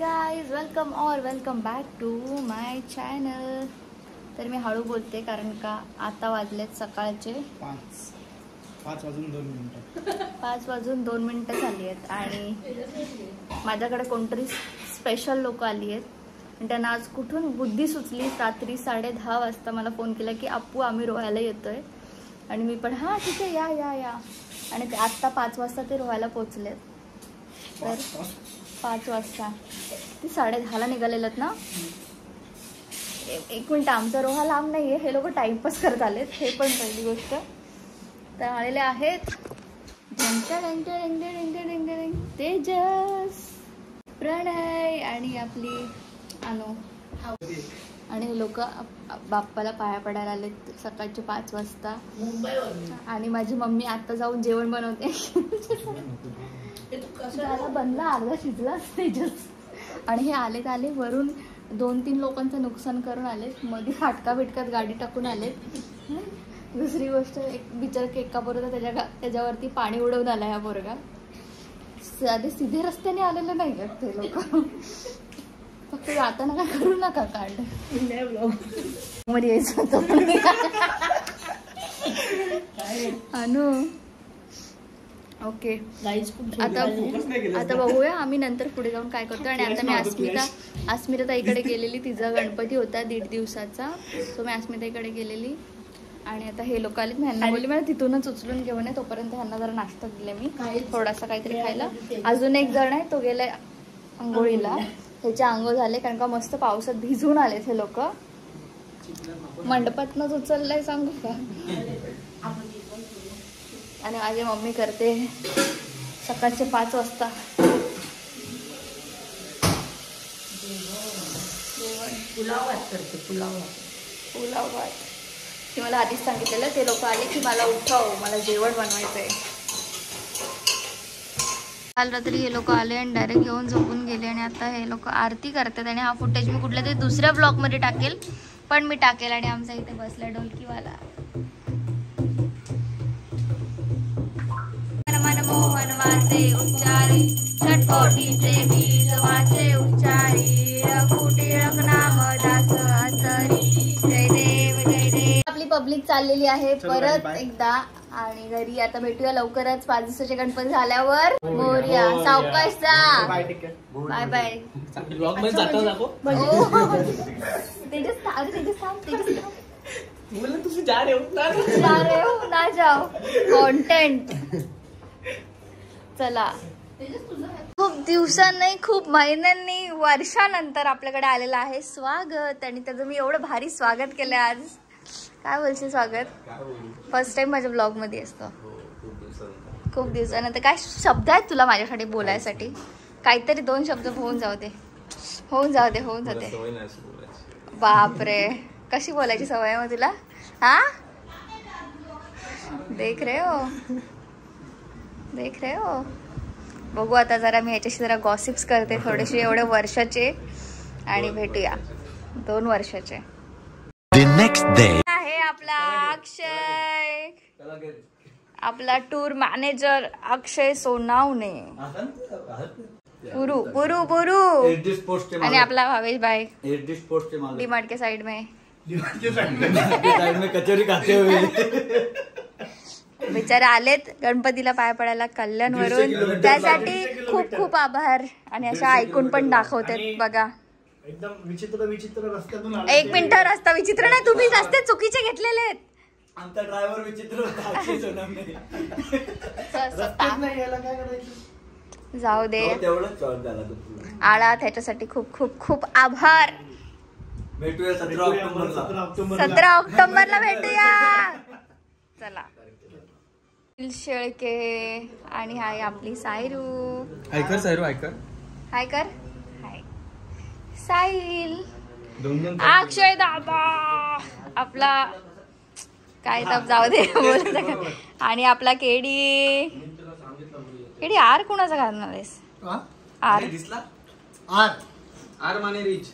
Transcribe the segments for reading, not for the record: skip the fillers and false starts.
Guys, welcome back to my channel. तर मी हळू बोलते कारण का आता वाजलेत सकाळचे 5 वाजून 2 मिनिटं झाली आहेत आणि माझ्याकडे कोणतरी स्पेशल लोक आली आहेत. आणि त्यांना आज कुठून बुद्धी सुचली, रात्री 10:30 वाजता मला फोन केला की अप्पू आम्ही रोहायला येतोय. आणि मी पण हां ठीक आहे, या या या. आणि आत्ता 5 वाजता ते रोहायला पोचलेत. तर 5 वाजता ती 10:30ला निघालेलं ना. एक मिनिट, आमचा रोहा लांब नाहीये, हे लोक टाइमपास करत आलेत, हे पण पहिली गोष्ट. तर आलेले आहेत तेजस, प्रणय आणि आपली अनु. आणि हे लोक बाप्पाला पाया पडायला आलेत सकाळचे 5 वाजता. आणि माझी मम्मी आता जाऊन जेवण बनवते. बनला, अर्धा शिजला तेजस. आणि हे आले वरून 2-3 लोकांचं नुकसान करून आलेत. मध्ये फाटका बिटकात गाडी टाकून आलेत. दुसरी गोष्ट, एक बिचार केका बरोबर त्याच्यावरती पाणी उडवून आला हा पोरगा. साधे सीधे रस्त्याने आलेले नाही आहेत ते लोक. फक्त जाताना का करू नका काढ मध्ये यायचं होतं. अनु ओके, आता बघूया आम्ही नंतर पुढे जाऊन काय करतो. आणि आता मी अस्मिता इकडे गेलेली, तिचा गणपती होता 1.5 दिवसाचा. सो मी अस्मिता इकडे गेलेली. आणि आता हे लोक आले, मी ह्यांना बोलली मला तिथूनच उचलून घेऊन आहे. तोपर्यंत ह्यांना जरा नाश्ता दिले मी, थोडासा काहीतरी खायला. अजून एक जण आहे, तो गेलाय आंघोळीला. त्याचे आंघोळ झाले कारण का मस्त पावसात भिजून आलेत हे लोक. मंडपातनच उचललंय सांगू का. आणि माझी मम्मी करते सकाळचे 5 वाजता पुलाव भात करते. पुलाव भात. ती मला आधीच सांगितलेलं. ते लोक आले की मला उठव, मला जेवण बनवायचंय. काल रात्री हे लोक आले आणि डायरेक्ट येऊन झोपून गेले. आणि आता हे लोक आरती करतात. आणि हा फुटेज मी कुठल्या तरी दुसऱ्या ब्लॉगमध्ये टाकेल, पण मी टाकेल. आणि आमचा इथे बसला ढोलकीवाला. मोहन वाचे उच्चारी, छटकोटीचे बीज वाचे उच्चारी, कुटीरक नाम दास आचरी. जय देव. आपली पब्लिक चाललेली आहे परत एकदा. आणि घरी आता भेटूया लवकरच 5 दिवसाचे गणपती झाल्यावर. मोरया. सावकाश जा. Bye bye. ना जाओ कॉन्टेंट. चला, खूप दिवसांनी, खूप महिन्यांनी, वर्षानंतर आपल्याकडे आलेलं आहे स्वागत. आणि त्याचं मी एवढं भारी स्वागत केलं आज. काय बोलशील स्वागत? फर्स्ट टाइम माझ्या ब्लॉग मध्ये असतो. खूप दिवसानंतर. काय शब्द आहेत तुला माझ्यासाठी बोलायसाठी? काहीतरी 2 शब्द होऊन जाऊ दे. बापरे, कशी बोलायची सवय मग तुला? हा, देख रहे हो. बघू आता जरा मी याच्याशी जरा गॉसिप्स करते थोडेसे, एवढे वर्षाचे. आणि भेटूया 2 वर्षाचे. आहे आपला अक्षय, आपला टूर मॅनेजर अक्षय सोनावणे. पुरू. आणि आपला भावेश भाई डीमार्ट के साइड में कचोरी खाते हुए बिचारे आलेत गणपतीला पाया पडायला कल्याण वरून. त्यासाठी खूप खूप आभार. आणि अशा ऐकून पण दाखवतात बघा. एकदम विचित्र रस्त्यातून. 1 मिनिट, रस्ता विचित्र नाही, तुम्ही रस्ते चुकीचे घेतलेले आहेत. आमचा ड्रायव्हर विचित्र जाऊ दे, आला त्याच्यासाठी खूप खूप खूप आभार. भेटूया 17 ऑक्टोबरला भेटूया. चला. शेळके. आणि हाय आपली सायरू. हाय कर. साहिल. अक्षय दादा आपला काय तर जाऊ दे बोलत. आणि आपला केडी. आर कुणाचा घालणार आहेस? आर माने रिच.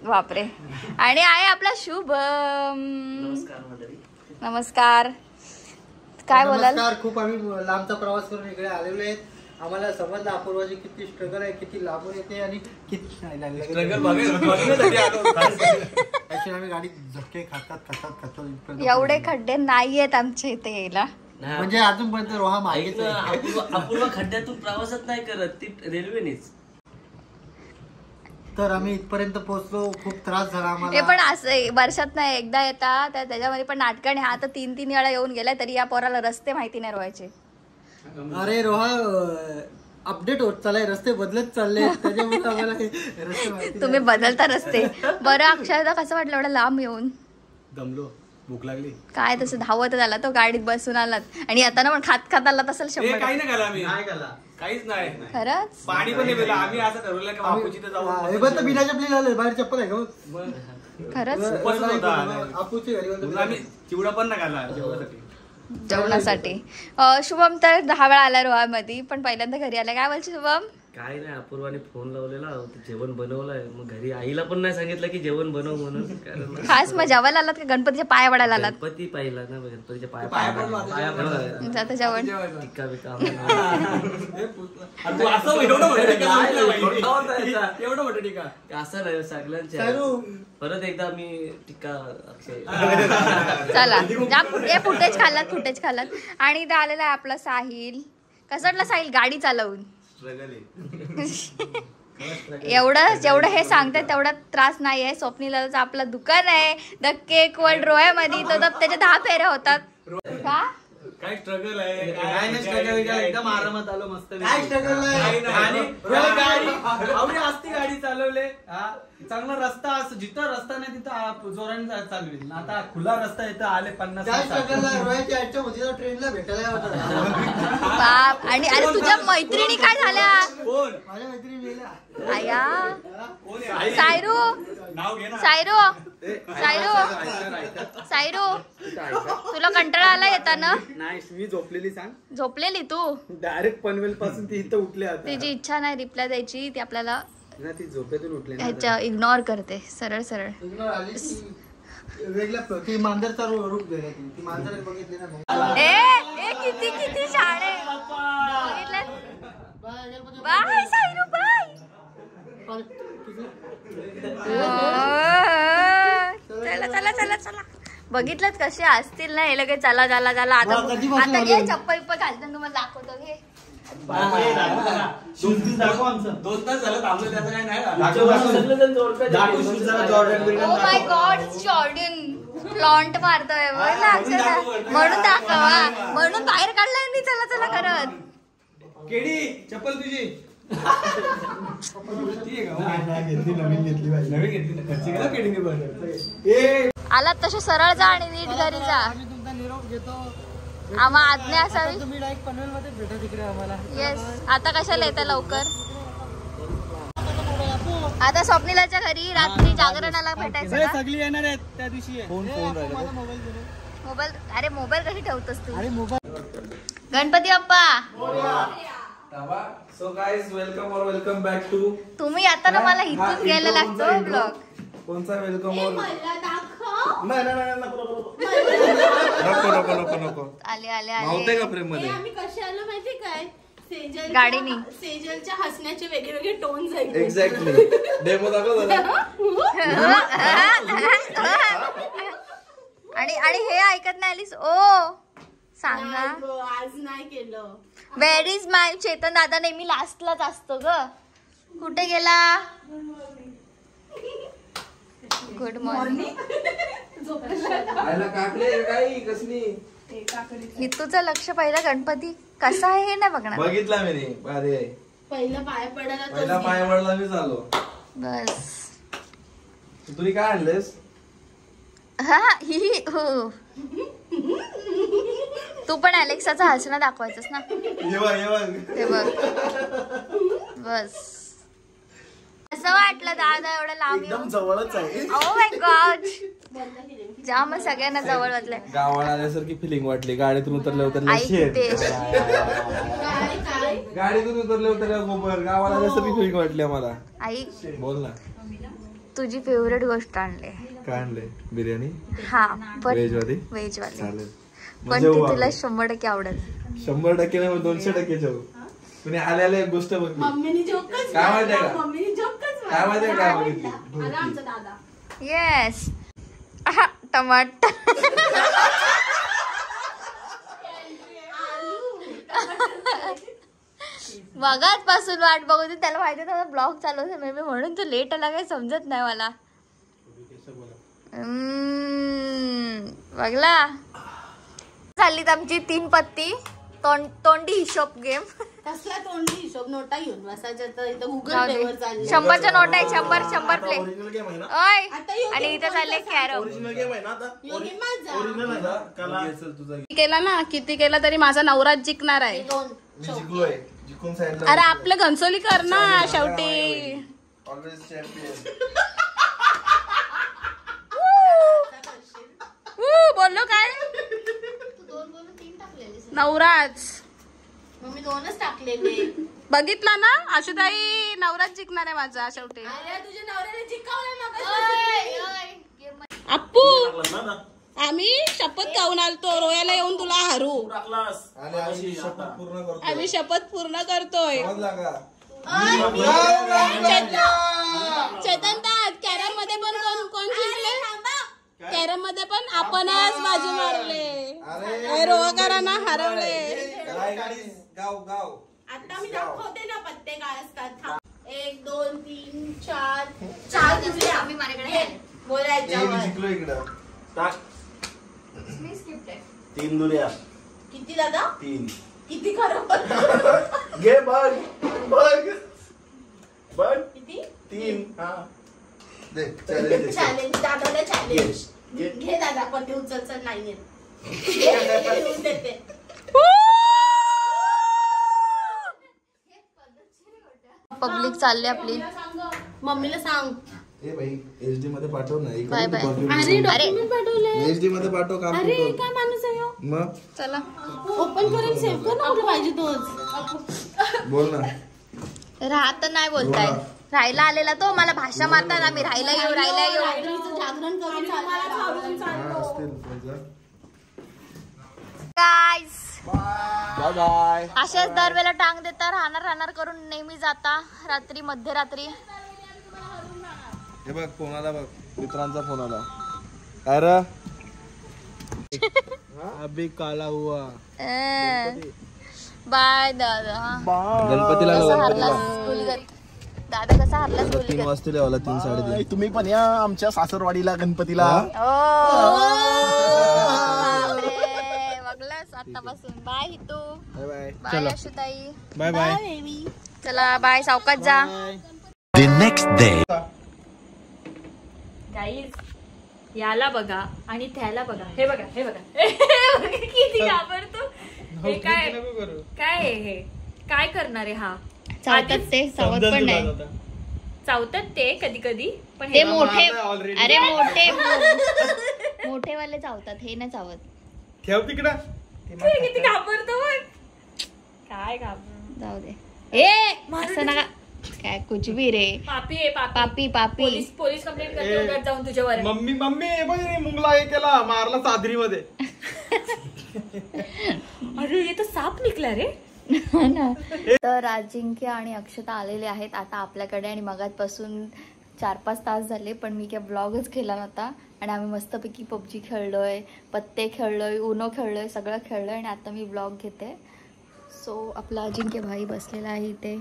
बापरे. आणि आहे आपला शुभम. नमस्कार. काय बोलाल? खूप आम्ही लांबचा प्रवास करून इकडे आलेलो आहेत. आम्हाला समजलं अपूर्वाची किती स्ट्रगल आहे, किती लांबून येते आणि किती स्ट्रगल बघायला आम्ही गाडी धक्के खातो. एवढे खड्डे नाहीयेत आमच्या इथे यायला. म्हणजे अजूनपर्यंत रोहा मागेच अपूर्वा खड्ड्यातून प्रवासच नाही करत, ती रेल्वेनेच. तर आम्ही इथपर्यंत पोहोचलो. खूप त्रास झाला हे आम्हाला. पण असं वर्षात नाही एकदा येतात, त्याच्यामध्ये पण नाटकाने हा तर 3 वेळा येऊन गेलाय तरी या पोराला रस्ते माहिती नाही रोहायचे. अरे रोहा अपडेट होत चाललाय, रस्ते बदलत चालले, त्याच्यामुळे आम्हाला रस्ते माहिती तुम्ही बदलता रस्ते. बरं अक्षयदा कसं वाटलं एवढं लांब येऊन? दमलो, भूक लागली. काय तसं धावत आला तो, गाडीत बसून आलात आणि आता ना पण खात आला तसं 100. काही नाही खाल्ला आम्ही, नाही खाल्ला काहीच नाही. खरंच पाणी पण नाही पिलं आम्ही. असं ठरवलं की बापूची तर जाऊ. बिना चपली झालं, बाहेर चप्पल आहे का? खरंच आपूची घरी आम्ही चिवडा पण नाही खाल्ला जेवणासाठी. जेवणासाठी. शुभम तर 10 वेळा आला रोहामध्ये, पण पहिल्यांदा घरी आला. काय बोलशील शुभम? काय नाही, अपूर्वाने फोन लावलेला, जेवण बनवलंय. मग घरी आईला पण नाही सांगितलं की जेवण बनव म्हणून. कारण खास मग जेवायला आलात का गणपतीच्या पाया पडायला आलात? गणपती पाहिला ना, गणपतीच्या पाया जातं जेवण. टिक्का बिक्का एवढं मोठं टिका असं नाही सगळ्यांच्या. परत एकदा मी टिक्का चला हे फुटेज खाल्लात. आणि इथं आलेला आहे आपला साहिल. कसं वाटलं साहिल गाडी चालवून? जेवढं हे सांगतात तेवढा त्रास नाही आहे. स्वप्नीलाचं आपलं दुकान आहे द केक वर्ल्ड रोह्यामध्ये, तो त्याच्या 10 फेऱ्या होतात. का काय स्ट्रगल आहे? काय नाही स्ट्रगल, एकदम आरामात आलो मस्त. काय स्ट्रगल नाही. गाडी असती, गाडी चालवले. चांगला रस्ता असं, जिथं रस्ता नाही तिथं जोराने चालवेल. आता खुला रस्ता इथं आले 50. काय स्ट्रगल नाही. रोह्याच्या आजच्या होती ट्रेनला भेटायला होता. बाप. आणि अरे तुझ्या मैत्रिणी काय झाल्या? कोण? माझ्या मैत्रिणी मेल्या. आया सायरू नाव घे ना. सायरू तुला कंटाळा आला येताना? नाही, मी झोपलेली. सांग. झोपलेली तू? डायरेक्ट पनवेल पासून ती इथं उठले. तिची इच्छा नाही रिप्लाय द्यायची, ती आपल्याला ती झोपेतून उठले ह्याच्या इग्नोर करते सरळ. वेगळा ती मांजरचा रूप दिला. ती मांजर बघितली ना. ए किती शाळे बघितलं. Bye Sairu bye. चला बघितलं कसे असतील ना हे लगे. चला आता घे चप्पल घालताना तुम्हाला दाखवतो. घे 2 तास झालं थांबलो, त्याचं काय नाही. Oh my God Jordan flaunt मारतोय म्हणून दाखवा, म्हणून बाहेर काढलाय मी. चला करत. केडी चप्पल तुझी आलात तसे सरळ जा आणि नीट घरी जा. निरोप घेतो. आम्हा आज्ञा असावी. तुम्ही डायरेक्ट पनवेलमध्ये भेटा तिकडे आम्हाला. येस. आता कशाला येतं लवकर? आता स्वप्नीलाच्या घरी रात्री जागरणाला भेटायचं ना? सगळी येणार आहेत त्या दिवशी. मोबाईल. अरे मोबाईल कशी ठेवतोस तू? अरे mobile. Ganpati Bappa. So guys welcome back to. तुम्ही आता ना मला इथून घ्यायला लागतो ब्लॉग. कोणचा वेलकम? नको. आले का प्रेम मध्ये? आम्ही कसे आलो माहिती काय? गाडीनी. सेजलच्या हसण्याचे वेगळे टोन्स आहेत. एक्झॅक्टली. डेमो दाखव. आणि हे ऐकत नाही आलीस? ओ सांग ना. आज नाही केलं. वेअर इज माय चेतन दादा नेहमी लास्टलाच असतो ग. कुठे गेला? Good morning. हितूचं लक्ष पहिला गणपती कसा आहे हे नाही बघणार. बघितला मी. अरे पहिला पाय पडायला पाय पडला मी चालू. बस. तुम्ही काय आणलेस? हा हो. तू पण अलेक्साचं हसणं दाखवायचंस ना. ते बघ. बस. असं वाटलं दादा एवढं लांब एकदम जवळच आहे. Oh my God. जाम सगळ्यांना जवळ वाटलंय. गावाला आल्यासारखी फिलिंग वाटली. गाडीतून उतरल्या गाडीतून उतरल्या गोबर गावाला आल्यासारखी फिलिंग वाटली आम्हाला. आई बोल ना. तुझी फेवरेट गोष्ट आणली. काय आणले? बिर्याणी. हा व्हेज वाली. चालेल. म्हणजे पण ती तुला 100% आवडेल. 100% नाही 200% जाऊ. तुम्ही आल्याला एक गोष्ट बघ मम्मीनी जोकच काय माहितीये का? मम्मीनी जोकच काय माहितीये काय बघितली? आला आमचा दादा. येस टमाटर. मगाच पासून वाट बघते, त्याला माहिती होतं ब्लॉग चालू होता मे बी, म्हणून तू लेट आला काही समजत नाही मला. बघला झालीत आमची 3 पत्ती तोंडी हिशोब गेम. कसला तोंडी हिशोब, नोटा घेऊन बसायच्या तर इथं गुगल पे वर चालले. 100च्या नोट आहे, 100 प्ले. ओरिजिनल गेम आहे ना? ओय आता यो आणि game इथं चालले कोणता कॅरम. ओरिजिनल गेम आहे ना आता? यो game माझा. ओरिजिनल आहे ना? कला तुझा केला ना, किती केला तरी माझा नवराच जिंकणार आहे. 2 मी जिंकलोय. जिंकून सांगितलं. अरे आपलं घनसोली कर ना शेवटी. Always champion. बोललो काय, तू 2 बोलून 3 टाकलेले. नवराज मम्मी 2च टाकलेले. बघितला ना, आशुताई नवराच जिंकणार आहे माझा शेवटी. अरे तुझ्या नवऱ्याने जिंकवलं मगाशी. अप्पू आम्ही शपथ खाऊन आलतो, रोयाला येऊन तुला हरू. आणि आम्ही शपथ पूर्ण करतो. आम्ही शपथ पूर्ण करतोय. समजला का? चेतन कॅरम मध्ये पण कोण जिंकले? कॅरम मध्ये पण आपणच बाजू मारले. अरे रोहकरांना हरवले. गाव आता मी दाखवते ना पत्ते काय असतात. 1 2 3 4 तुझे आम्ही माझ्याकडे बोलायच्या मी जिंकलो इकडं. टाक. मी स्किप्ट आहे. 3 दुर्या. किती दादा? 3. किती खरं? घे बघ. किती? 3. हा. दे चॅलेंज. चॅलेंज दादाला चॅलेंज. घे दादा पत्ते उचल नाही येत. देते. पब्लिक चालली आपली. मम्मीला सांग. ए भाई एचडी मध्ये पाठव ना. Bye bye. अरे डॉक्युमेंट पाठवले. एचडी मध्ये पाठव काम अरे करतो. काय माणूस आहे ह्यो? मग चला ओपन करून सेव्ह कर ना कुठे पाहिजे तोच. बोल ना. राहत नाही बोलताय. राहायला आलेला तो मला भाषा मारताना मी राहायला येऊ. रात्रीचं जागरण करून हा, असतील तुझं. Guys bye bye. अशाच दरवेळेला टांग देता राहणार करून नेहमी जाता रात्री मध्यरात्री. हे बघ फोन आला बघ. मित्रांचा फोन आला. काय रे? अभी काला हुआ. बाय दादा. गणपतीला कसा हरलास गुलगत? दादा कसा हरलास 3 गुलगत? वाजता आला. 3 3:30. तुम्ही पण या आमच्या सासरवाडीला गणपतीला. बापरे, बघलास आतापासून. Bye Hitu. Bye bye. Bye Ashutai. Bye bye. चला बाय, सावकाश जा. The next day. गाईज याला बघा आणि त्याला बघा. हे बघा किती घाबरतो. हे काय काय हे काय करणार आहे हा? चावतात ते, चावत पण नाही. चावतात ते कधी कधी पण ते मोठे. अरे मोठेवाले चावतात, हे नाही चावत. ठेव तिकडं. किती घाबरतो. काय घाबर, जाऊ दे. असं नका काय कुछ भी रे. पापी पोलीस कंप्लेंट करते जाऊन तुझ्यावर. मम्मी बघ मुंगला हे केला, मारला चादरी मध्ये. अरे हे तर साप निघला रे. तर अजिंक्य आणि अक्षता आलेले आहेत आता आपल्याकडे आणि मगाचपासून 4-5 तास झाले पण मी काय ब्लॉगच केला नव्हता. आणि आम्ही मस्तपैकी पबजी खेळलोय, पत्ते खेळलोय, उनो खेळलोय, सगळं खेळलोय आणि आता मी ब्लॉग घेते. सो आपला अजिंक्य भाई बसलेला आहे इथे.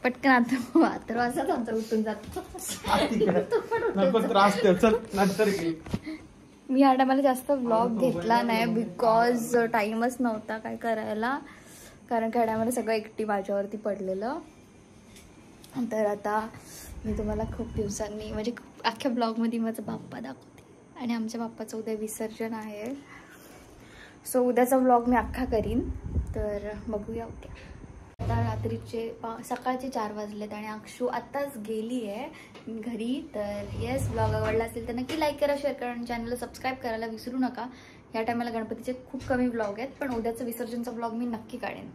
पटकन आता वाजता आमचा उठून जातो. मी या टायमाला जास्त ब्लॉग घेतला नाही बिकॉज टाइमच नव्हता काय करायला. कारण का टायमाला सगळं एकटी माझ्यावरती पडलेलं. तर आता मी तुम्हाला खूप दिवसांनी म्हणजे अख्ख्या ब्लॉगमध्ये माझा बाप्पा दाखवते. आणि आमच्या बाप्पाचं उद्या विसर्जन आहे. सो उद्याचा ब्लॉग मी अख्खा करीन. तर बघूया उद्या. आता रात्रीचे सकाळचे 4 वाजलेत आणि अक्षू आत्ताच गेली आहे घरी. तर येस ब्लॉग आवडला असेल तर नक्की लाईक करा, शेअर करा आणि चॅनलला सबस्क्राईब करायला विसरू नका. या टायमाला गणपतीचे खूप कमी ब्लॉग आहेत पण उद्याचं विसर्जनचा ब्लॉग मी नक्की काढेन.